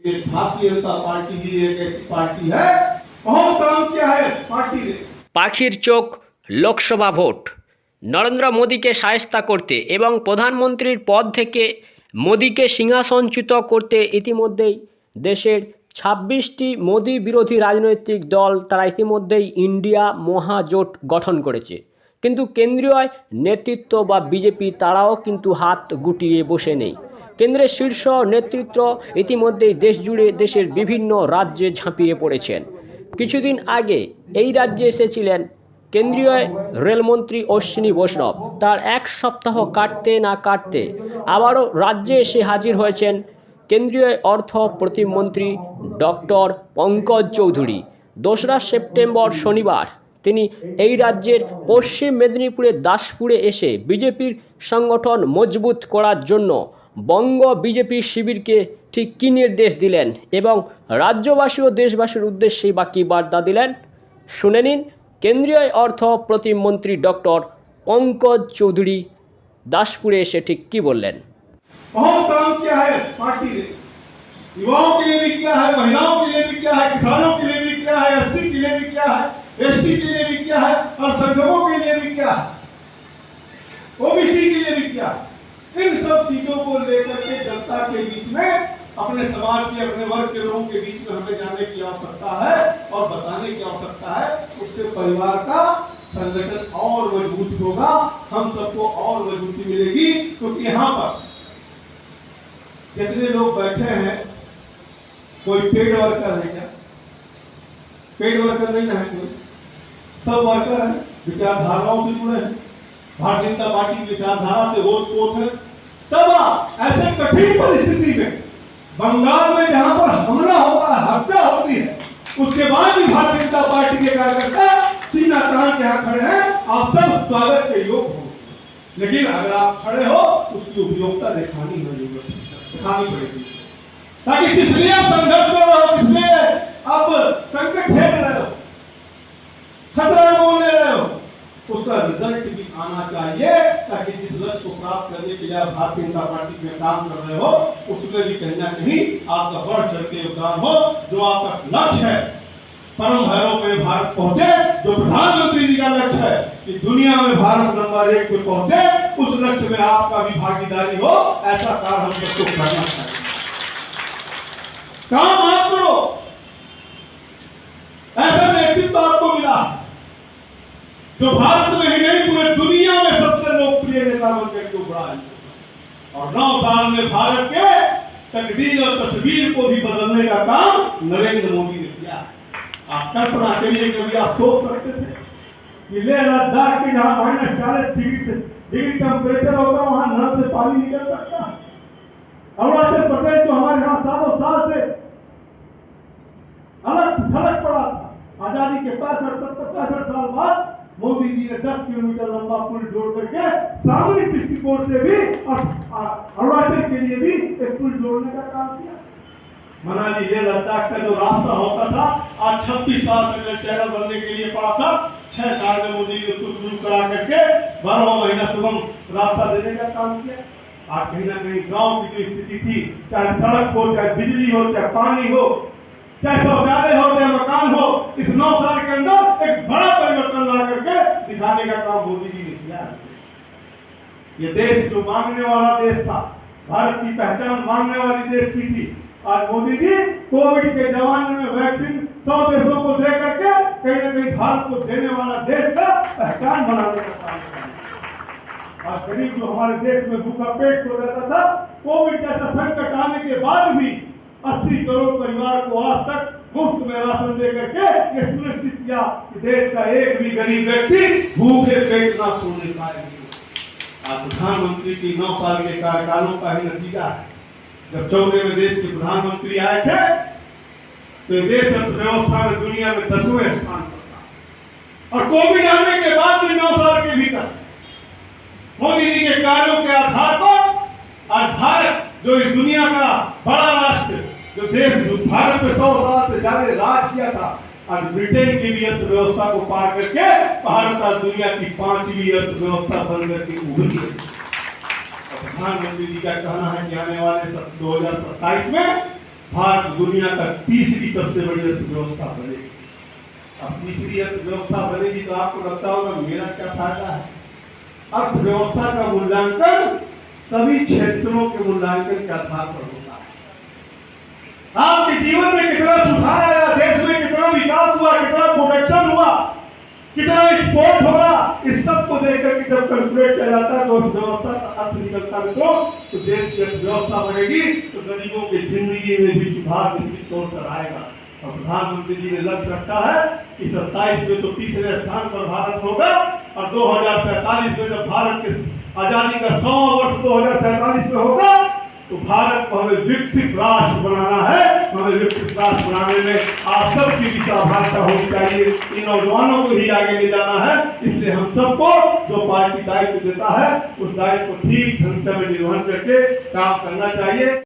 Bharatiya Janata party भी एक ऐसी पार्टी है, बहुत काम किया है पार्टी ने। পাখির চোখ লোকসভা ভোট নরেন্দ্র মোদীকে শায়েস্তা করতে এবং প্রধানমন্ত্রীর পদ থেকে মোদীকে সিংহাসনচ্যুত করতে ইতিমধ্যেই দেশের ২৬টি মোদী বিরোধী রাজনৈতিক দল তারা ইতিমধ্যেই ইন্ডিয়া মহাজোট গঠন করেছে। কিন্তু কেন্দ্রীয় নেতৃত্ব বা বিজেপি তারাও কিন্তু হাত গুটিয়ে বসে নেই। কেন্দ্রের শীর্ষ নেতৃত্ব ইতিমধ্যেই দেশ জুড়ে দেশের বিভিন্ন রাজ্যে ঝাঁপিয়ে পড়েছেন। কিছুদিন আগে এই রাজ্যে এসেছিলেন কেন্দ্রীয় রেলমন্ত্রী অশ্বিনী বৈষ্ণব। তার এক সপ্তাহ কাটতে না কাটতে আবারও রাজ্যে এসে হাজির হয়েছেন কেন্দ্রীয় অর্থ প্রতিমন্ত্রী ডক্টর পঙ্কজ চৌধুরী। ২রা সেপ্টেম্বর শনিবার তিনি এই রাজ্যের পশ্চিম মেদিনীপুরের দাসপুরে এসে বিজেপির সংগঠন মজবুত করার জন্য বঙ্গ বিজেপি শিবিরকে ঠিক কী নির্দেশ দিলেন এবং রাজ্যবাসী ও দেশবাসীর উদ্দেশ্যে বা কী বার্তা দিলেন শুনে নিন। কেন্দ্রীয় অর্থ প্রতিমন্ত্রী ডক্টর পঙ্কজ চৌধুরী দাসপুরে এসে ঠিক কী বললেন। बहुत काम किया है पार्टी ने, युवाओं के लिए भी किया है, महिलाओं के लिए भी किया है, किसानों के लिए भी किया है, एससी के लिए भी किया है, एसटी के लिए भी किया है और संगठनों के लिए भी किया है, ओबीसी के लिए भी किया है। इन सब चीजों को लेकर के जनता के बीच में, अपने समाज के, अपने वर्ग के लोगों के बीच में हमें जाने की आवश्यकता है और बताने की आवश्यकता है। उससे परिवार का संगठन और मजबूत होगा, हम सबको और मजबूती मिलेगी। क्योंकि यहाँ पर जितने लोग बैठे हैं, कोई पेड वर्कर है क्या? पेड वर्कर नहीं है कोई, सब वर्कर है, विचारधाराओं से जुड़े हैं, भारतीय जनता पार्टी की विचारधारा से ओत-पोत है। तब ऐसे कठिन परिस्थिति में बंगाल में जहां पर हमला होता है, हत्या होती है, उसके बाद भी भारतीय जनता पार्टी के कार्यकर्ता सीना तान के यहाँ खड़े हैं। आप सब स्वागत के योग हो, लेकिन अगर आप खड़े हो उसकी उपयोगिता दिखानी पड़ेगी, ताकि किसलिए संघर्ष कर रहे हो, किसलिए आप संकट झेल रहे हो, खतरा मोल ले रहे हो, उसका रिजल्ट भी आना चाहिए। ताकि जिस लक्ष्य को प्राप्त करने के लिए आप भारतीय जनता पार्टी में काम कर रहे हो, उसमें भी कहीं ना कहीं आपका बढ़ चढ़ के योगदान हो। जो आपका लक्ष्य है परम भैरव में भारत पहुंचे, जो प्रधानमंत्री जी का लक्ष्य है कि दुनिया में भारत नंबर 1 पे पहुंचे, उस लक्ष्य में आपका भी भागीदारी हो, ऐसा कार्य हम सबको करना चाहिए। काम आप करो, ऐसा नेतृत्व आपको मिला जो भारत में ही नहीं पूरे दुनिया में सबसे लोकप्रिय नेता बनकर के उभरा है। और 9 साल में भारत के तकदीर और तस्वीर को भी बदलने का काम नरेंद्र मोदी ने किया। आप कल्पना करिए, कभी आप सोच सकते थे कि ले लद्दाख के जहां -40 डिग्री टेम्परेचर होगा वहां नल से पानी निकल सकता है? अरुणाचल प्रदेश जो हमारे यहाँ सालों साल से अलग थलग पड़ा था, आजादी के 65 साल बाद मोदी जी ने 10 किलोमीटर लंबा पुल जोड़ करके सामरिक दृष्टिकोण से भी और अरुणाचल के लिए भी एक पुल जोड़ने का काम किया। मनाली लेह लद्दाख का जो रास्ता होता था, आज 26 साल से चैनल बनने के लिए पड़ा था, 6 साल में मोदी जी उसको शुरू करा करके 12वां महीना सुगम रास्ता देने का काम किया। आज कहीं ना कहीं गांव की जो स्थिति थी, चाहे सड़क हो, चाहे बिजली हो, चाहे पानी हो, चाहे शौचालय हो, चाहे मकान हो, इस 9 साल के अंदर एक बड़ा परिवर्तन ला करके दिखाने का काम मोदी जी ने किया। ये देश जो मांगने वाला देश था, भारत की पहचान मांगने वाली देश की थी, आज मोदी जी कोविड के जमाने में वैक्सीन 100 देशों को दे करके कहीं ना कहीं भारत को देने वाला देश का पहचान बनाने का काम कर रहे हैं। आज गरीब जो हमारे देश में भूखा पेट सो रहता था, कोविड जैसा संकट आने के बाद भी 80 करोड़ परिवार को आज तक मुफ्त में राशन दे करके ये सुनिश्चित किया कि देश का एक भी गरीब व्यक्ति भूखे पेट न सोने पाए। आज प्रधानमंत्री की 9 साल के कार्यकालों का ही नतीजा है। जब 14 में देश के प्रधानमंत्री आए थे तो देश अर्थव्यवस्था में दुनिया में 10वें स्थान पर था, और कोविड आने के बाद भी 9 साल के भीतर मोदी जी के कार्यों के आधार पर आज भारत जो इस दुनिया का बड़ा राष्ट्र, जो देश जो भारत पे 100 साल से ज्यादा राज किया था, आज ब्रिटेन की भी अर्थव्यवस्था को पार करके भारत आज दुनिया की 5वीं अर्थव्यवस्था बन करके उभरी है। प्रधानमंत्री जी का कहना है कि आने वाले 2027 में भारत दुनिया का तीसरी सबसे बड़ी अर्थव्यवस्था बनेगी। अब तीसरी अर्थव्यवस्था बनेगी तो आपको लगता होगा मेरा क्या फायदा है? अर्थव्यवस्था का मूल्यांकन सभी क्षेत्रों के मूल्यांकन के आधार पर होता है। आपके जीवन में कितना सुधार आया, देश में कितना विकास हुआ, कितना प्रोडक्शन हुआ, कितना एक्सपोर्ट हो रहा, इस सब को देखकर के जब कैलकुलेट किया जाता है तो अर्थव्यवस्था का अर्थ निकलता है तो देश की अर्थव्यवस्था बढ़ेगी तो गरीबों की जिंदगी में भी सुधार निश्चित तौर पर आएगा। और प्रधानमंत्री जी ने लक्ष्य रखा है कि 27 में तो तीसरे स्थान पर भारत होगा और 2047 में जब भारत के आजादी का 100वां वर्ष 2047 में होगा तो भारत को हमें विकसित राष्ट्र बनाना है। हमें विकसित राष्ट्र बनाने में आप सबकी भी सहभागिता होनी चाहिए। इन नौजवानों को ही आगे ले जाना है। इसलिए हम सबको जो पार्टी दायित्व देता है उस दायित्व को ठीक ढंग से निर्वहन करके काम करना चाहिए।